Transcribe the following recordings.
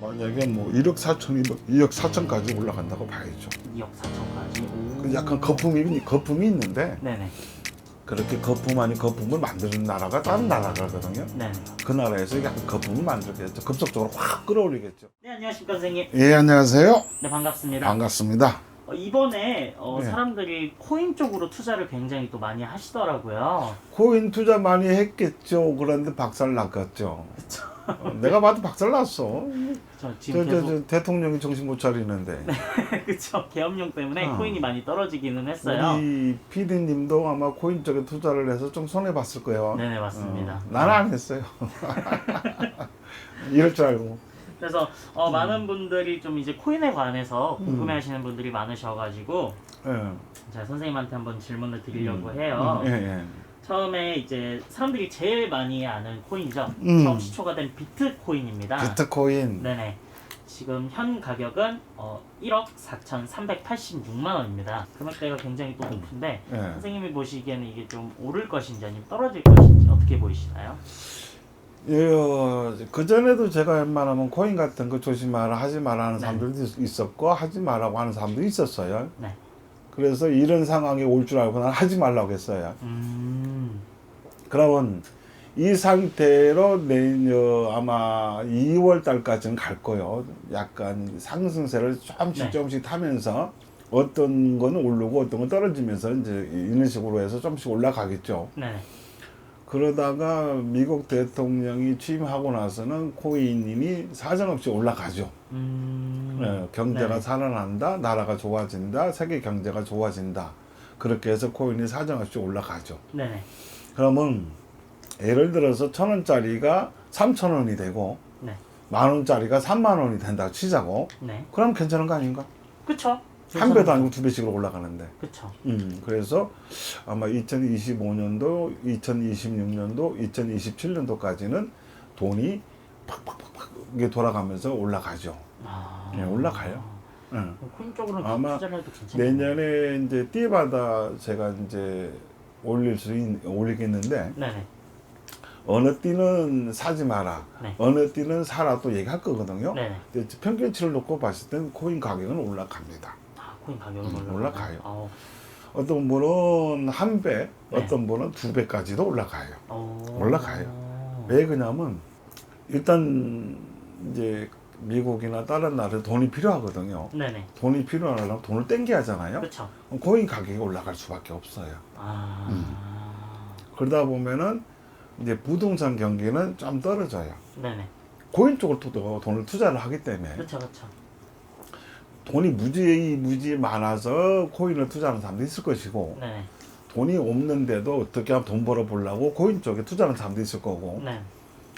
만약에 뭐 1억 4천, 2억 4천까지 올라간다고 봐야죠. 2억 4천까지. 그 약간 거품이 있는데 네네. 그렇게 거품 아닌 거품을 만드는 나라가 다른 나라거든요. 네네. 그 나라에서 약간 거품을 만들겠죠. 급속적으로 확 끌어올리겠죠. 네, 안녕하십니까 선생님. 예, 안녕하세요. 네, 반갑습니다. 반갑습니다. 이번에 네. 사람들이 코인 쪽으로 투자를 굉장히 또 많이 하시더라고요. 코인 투자 많이 했겠죠. 그런데 박살 났겠죠. 내가 봐도 박살 났어. 저 지금 계속 저 대통령이 정신 못 차리는데. 그쵸, 계엄령 때문에 코인이 많이 떨어지기는 했어요. 우리 PD님도 아마 코인 쪽에 투자를 해서 좀 손해 봤을 거예요. 네네, 맞습니다. 나는 안 했어요. 이럴 줄 알고. 그래서 많은 분들이 좀 이제 코인에 관해서 궁금해하시는 분들이 많으셔가지고 예. 제가 선생님한테 한번 질문을 드리려고 해요. 예, 예. 처음에 이제 사람들이 제일 많이 아는 코인이죠. 처음 시초가 된 비트코인입니다. 비트코인. 네네. 지금 현 가격은 1억 4,386만 원입니다. 금액대가 굉장히 또 높은데 예. 선생님이 보시기에는 이게 좀 오를 것인지 아니면 떨어질 것인지 어떻게 보이시나요? 예, 그전에도 제가 웬만하면 코인 같은 거 조심하라, 하지 마라 하는 사람들도 있었고, 하지 마라고 하는 사람도 있었어요. 네. 그래서 이런 상황이 올 줄 알고 난 하지 말라고 했어요. 그러면 이 상태로 아마 2월 달까지는 갈 거예요. 약간 상승세를 조금씩 네. 조금씩 타면서 어떤 거는 오르고 어떤 건 떨어지면서 이제 이런 식으로 해서 조금씩 올라가겠죠. 네. 그러다가 미국 대통령이 취임하고 나서는 코인이 사정없이 올라가죠. 네, 경제가 네. 살아난다, 나라가 좋아진다, 세계 경제가 좋아진다. 그렇게 해서 코인이 사정없이 올라가죠. 네네. 그러면 예를 들어서 1,000원짜리가 3,000원이 되고 네. 10,000원짜리가 30,000원이 된다 치자고. 네. 그럼 괜찮은 거 아닌가? 그쵸. 한 배도 아니고 두 배씩으로 올라가는데. 그쵸. 그래서 아마 2025년도, 2026년도, 2027년도까지는 돈이 팍팍팍팍 이게 돌아가면서 올라가죠. 네, 올라가요. 응. 코인 쪽으로는 아마 투자를 해도 괜찮아요. 내년에 이제 띠마다 제가 이제 올리겠는데 네네. 어느 띠는 사지 마라, 네. 어느 띠는 사라 또 얘기할 거거든요. 네네. 근데 평균치를 놓고 봤을 때는 코인 가격은 올라갑니다. 코인 가격은 올라가요. 어떤 분은 한 배, 네. 어떤 분은 두 배까지도 올라가요. 올라가요. 왜? 왜 그러냐면 일단 이제 미국이나 다른 나라에 돈이 필요하거든요. 네네. 돈이 필요하려면 돈을 땡겨야 하잖아요. 그쵸. 그럼 코인 가격이 올라갈 수밖에 없어요. 그러다 보면은 이제 부동산 경기는 좀 떨어져요. 네네. 코인 쪽으로 돈을 투자를 하기 때문에 그쵸, 그쵸. 돈이 무지 많아서 코인을 투자하는 사람도 있을 것이고 네네. 돈이 없는데도 어떻게 하면 돈 벌어 보려고 코인 쪽에 투자하는 사람도 있을 거고 네.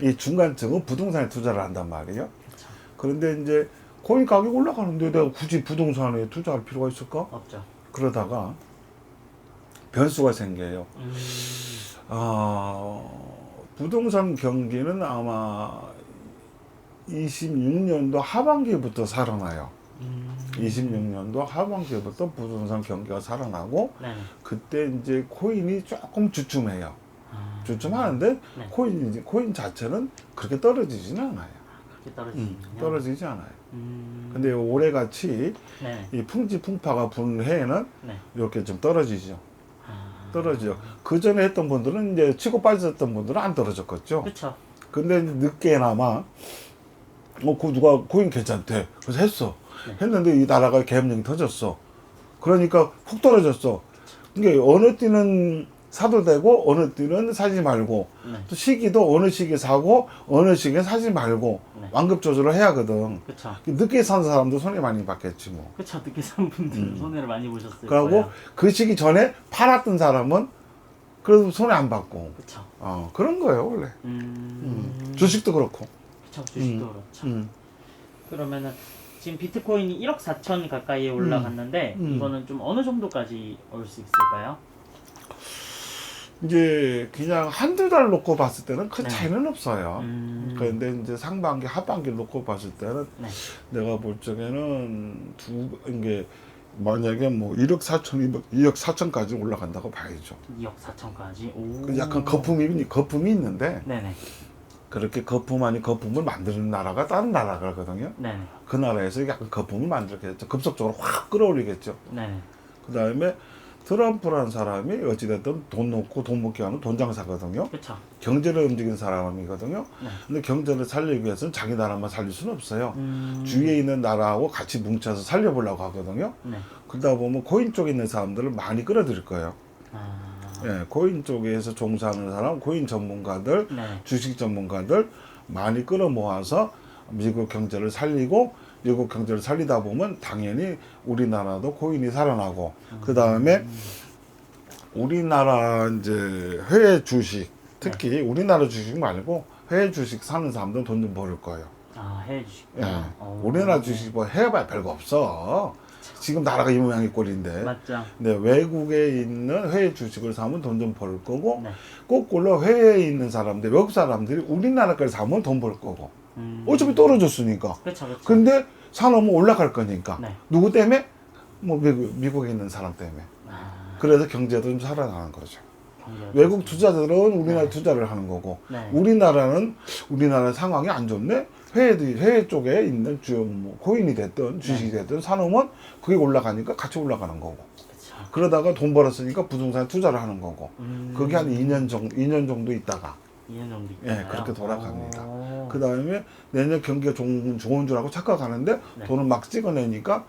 이 중간층은 부동산에 투자를 한단 말이에요. 그쵸. 그런데 이제 코인 가격이 올라가는데 내가 굳이 부동산에 투자할 필요가 있을까? 없죠. 그러다가 변수가 생겨요. 부동산 경기는 아마 26년도 하반기부터 살아나요. 26년도 하반기부터 부동산 경기가 살아나고 네네. 그때 이제 코인이 조금 주춤해요. 주춤하는데 네. 코인 자체는 그렇게 떨어지지는 않아요. 그렇게 떨어지는군요. 떨어지지 않아요. 음. 근데 올해같이 네. 이 풍지풍파가 부는 해에는 네. 이렇게 좀 떨어지죠. 떨어지죠. 그 전에 했던 분들은 이제 치고 빠졌던 분들은 안 떨어졌겠죠. 그쵸. 근데 늦게나마 그 누가 코인 괜찮대. 그래서 했어. 네. 했는데 이 나라가 계엄령이 터졌어. 그러니까 훅 떨어졌어. 이게 어느 띠는 사도 되고 어느 띠는 사지 말고 네. 또 시기도 어느 시기에 사고 어느 시기에 사지 말고 네. 완급 조절을 해야 하거든. 그쵸. 늦게 산 사람도 손해 많이 받겠지 뭐. 그쵸. 늦게 산 분들은 손해를 많이 보셨을 그리고 거예요. 그 시기 전에 팔았던 사람은 그래도 손해 안 받고. 그쵸. 그런 거예요 원래. 주식도 그렇고. 그쵸. 주식도 그렇죠. 그러면은 지금 비트코인이 1억 4천 가까이에 올라갔는데 이거는 좀 어느 정도까지 올 수 있을까요? 이제 그냥 한두 달 놓고 봤을 때는 큰 네. 차이는 없어요. 그런데 이제 상반기, 하반기를 놓고 봤을 때는 네. 내가 볼 적에는 이게 만약에 뭐 1억 4천, 2억 4천까지 올라간다고 봐야죠. 2억 4천까지. 오. 그 약간 거품이 있는데 네네. 그렇게 거품 아닌 거품을 만드는 나라가 다른 나라거든요. 네네. 그 나라에서 약간 거품을 만들겠죠. 급속적으로 확 끌어올리겠죠. 네네. 그 다음에 트럼프라는 사람이 어찌됐든 돈 놓고 돈 먹게 하는 돈 장사거든요. 그쵸. 경제를 움직이는 사람이거든요. 네. 근데 경제를 살리기 위해서는 자기 나라만 살릴 수는 없어요. 음. 주위에 있는 나라하고 같이 뭉쳐서 살려보려고 하거든요. 네. 그러다 보면 코인 쪽에 있는 사람들을 많이 끌어들일 거예요. 아. 예, 코인 쪽에서 종사하는 사람, 코인 전문가들, 네. 주식 전문가들 많이 끌어 모아서 미국 경제를 살리고, 미국 경제를 살리다 보면 당연히 우리나라도 코인이 살아나고, 그 다음에 우리나라 이제 해외 주식, 특히 우리나라 주식 말고 해외 주식 사는 사람들은 돈 좀 벌을 거예요. 아, 해주시고. 예, 우리나라 주식 뭐 해봐야 별거 없어. 지금 나라가 이 모양이 꼴인데. 맞죠. 네, 외국에 있는 해외 주식을 사면 돈 좀 벌 거고, 네. 거꾸로 해외에 있는 사람들, 외국 사람들이 우리나라 걸 사면 돈 벌 거고. 어차피 떨어졌으니까. 그쵸, 그쵸. 근데 사놓으면 올라갈 거니까. 네. 누구 때문에? 뭐 미국에 있는 사람 때문에. 아, 그래서 경제도 좀 살아나는 거죠. 경제가 외국 투자자들은 우리나라 네. 투자를 하는 거고, 네. 우리나라 상황이 안 좋네? 해외 쪽에 있는 뭐 코인이 됐든 주식이 됐든 사놓으면 그게 올라가니까 같이 올라가는 거고. 그쵸. 그러다가 돈 벌었으니까 부동산 투자를 하는 거고. 그게 한 2년 정도 있다가 2년 정도 예, 있잖아요. 그렇게 돌아갑니다. 오. 그 다음에 내년 경기가 좋은 줄 알고 착각하는데 네. 돈을 막 찍어내니까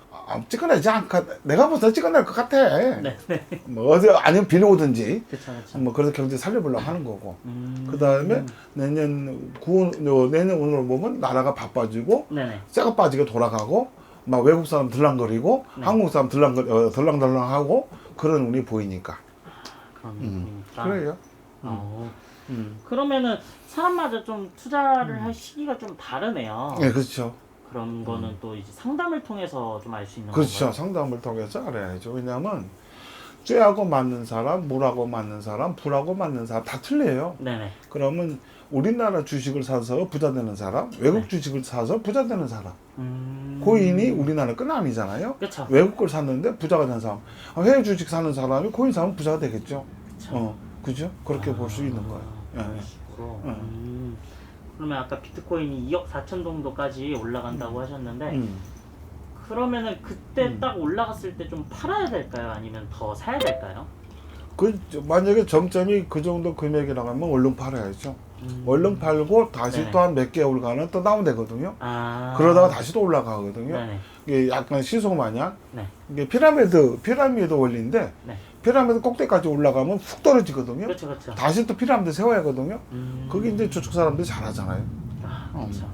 찍어내지 않까 내가 벌써 찍어낼 것 같아. 네, 네. 뭐 어디 아니면 빌려오든지 그쵸, 그쵸. 뭐 그래서 경제 살려보려고 하는 거고. 음. 그 다음에 내년 운으로 보면 나라가 바빠지고 네네. 쇠가 빠지게 돌아가고 막 외국 사람 들랑거리고 네. 한국 사람 들랑들랑하고 그런 운이 보이니까. 그런 음. 의미니까. 그래요. 어. 그러면은 사람마다 좀 투자를 할 시기가 좀 다르네요. 네, 그렇죠. 그런 거는 또 이제 상담을 통해서 좀 알 수 있는 그렇죠. 건가요? 상담을 통해서 알아야죠. 왜냐하면 쇠하고 맞는 사람, 물하고 맞는 사람, 불하고 맞는 사람 다 틀려요. 네네. 그러면 우리나라 주식을 사서 부자 되는 사람, 외국 네. 주식을 사서 부자 되는 사람. 코인이 우리나라 건 아니잖아요. 그쵸. 외국 걸 샀는데 부자가 된 사람. 해외 주식 사는 사람이 코인 사면 부자가 되겠죠. 그쵸. 그죠? 그렇게 볼 수 있는 거예요. 그런 예. 식으로. 예. 그러면 아까 비트코인이 2억 4천 정도까지 올라간다고 하셨는데 그러면은 그때 딱 올라갔을 때 좀 팔아야 될까요? 아니면 더 사야 될까요? 만약에 정점이 그 정도 금액이라고 하면 얼른 팔아야죠. 얼른 팔고 다시 네네. 또 한 몇 개월간은 또 다운되거든요. 아. 그러다가 다시 또 올라가거든요. 네네. 이게 약간 시소 마냥 네. 이게 피라미드 원리인데 네. 피라미드 꼭대기까지 올라가면 훅 떨어지거든요. 그렇죠, 그렇죠. 다시 또 피라미드 세워야 하거든요. 그게 이제 저쪽 사람들이 잘하잖아요. 아, 그렇죠.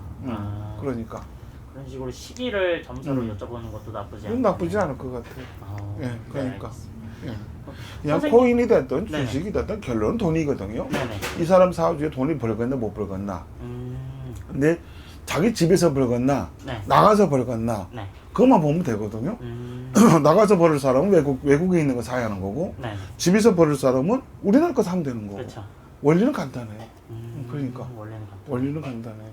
그러니까 그런 식으로 시기를 점수로 여쭤보는 것도 나쁘지 않아요. 나쁘지 않을 것 같아요. 예, 네, 그러니까. 알겠습니다. 예. 그냥 선생님- 코인이 됐든 네네. 주식이 됐든 결론은 돈이거든요. 네네. 이 사람 사주에 돈이 벌겠나 못 벌겠나. 근데 자기 집에서 벌겠나 네. 나가서 벌겠나 네. 그것만 보면 되거든요. 나가서 벌을 사람은 외국에 있는 거 사야 하는 거고 네. 집에서 벌을 사람은 우리나라 거 사면 되는 거고. 그렇죠. 원리는 간단해요. 그러니까. 원래는 같아요. 원리는 간단해요.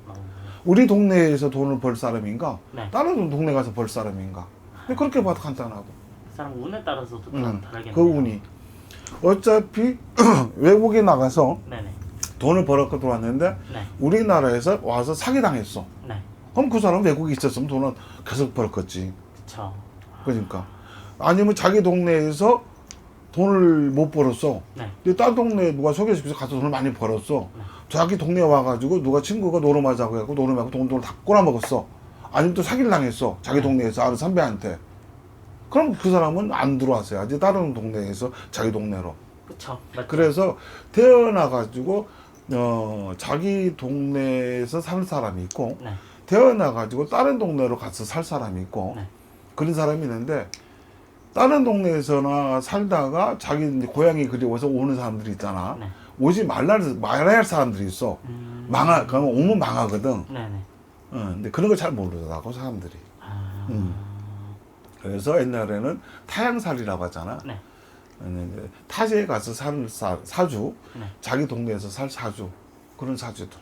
우리 동네에서 돈을 벌 사람인가 네. 다른 동네 가서 벌 사람인가. 근데 그렇게 봐도 간단하고. 그 사람 운에 따라서도 다르겠네요. 그 운이 어차피 외국에 나가서 네네. 돈을 벌었고 들어왔는데 네. 우리나라에서 와서 사기당했어. 네. 그럼 그 사람 외국에 있었으면 돈은 계속 벌었겠지. 그쵸. 그러니까 아니면 자기 동네에서 돈을 못 벌었어. 네. 근데 다른 동네에 누가 소개시켜서 가서 돈을 많이 벌었어. 자기 동네에 와가지고 누가 친구가 노름하자고 해갖고 노름하고 돈을 다 꼬라먹었어. 아니면 또 사기를 당했어. 자기 동네에서 아는 선배한테. 그럼 그 사람은 안 들어왔어야지. 다른 동네에서 자기 동네로. 그쵸. 맞죠. 그래서 태어나가지고 자기 동네에서 살 사람이 있고 네. 태어나가지고 다른 동네로 가서 살 사람이 있고 네. 그런 사람이 있는데 다른 동네에서나 살다가 자기 이제 고향이 그리워서 오는 사람들이 있잖아. 네. 오지 말아야 할 사람들이 있어. 그러면 오면 망하거든. 네네. 근데 그런 걸 잘 모르더라고 사람들이. 아. 그래서 옛날에는 타향살이라고 하잖아. 네. 이제 타지에 가서 사는 사주, 네. 자기 동네에서 살 사주, 그런 사주들.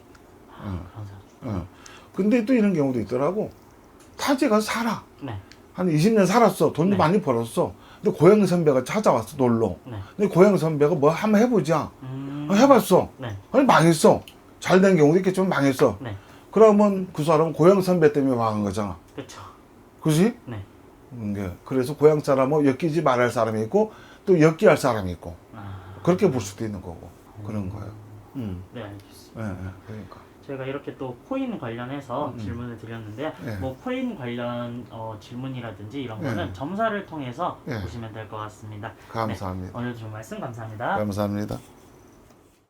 그런 사람. 근데 또 이런 경우도 있더라고. 타지에 가서 살아. 네. 한 20년 살았어. 돈도 네. 많이 벌었어. 근데 고향 선배가 찾아왔어, 놀러. 네. 근데 고향 선배가 뭐 한번 해보자. 해봤어. 네. 아니, 망했어. 잘 된 경우도 있겠지만 망했어. 네. 그러면 그 사람은 고향 선배 때문에 망한 거잖아. 그렇죠. 그지? 네. 그래서 고향 사람은 엮이지 말할 사람이 있고 또 엮기할 사람이 있고 아, 그렇게 볼 수도 있는 거고 그런 거예요. 네, 알겠습니다. 그러니까. 저희가 이렇게 또 코인 관련해서 질문을 드렸는데요. 예. 뭐 코인 관련 질문이라든지 이런 거는 예. 점사를 통해서 예. 보시면 될 것 같습니다. 감사합니다. 네, 오늘 좀 말씀 감사합니다. 감사합니다.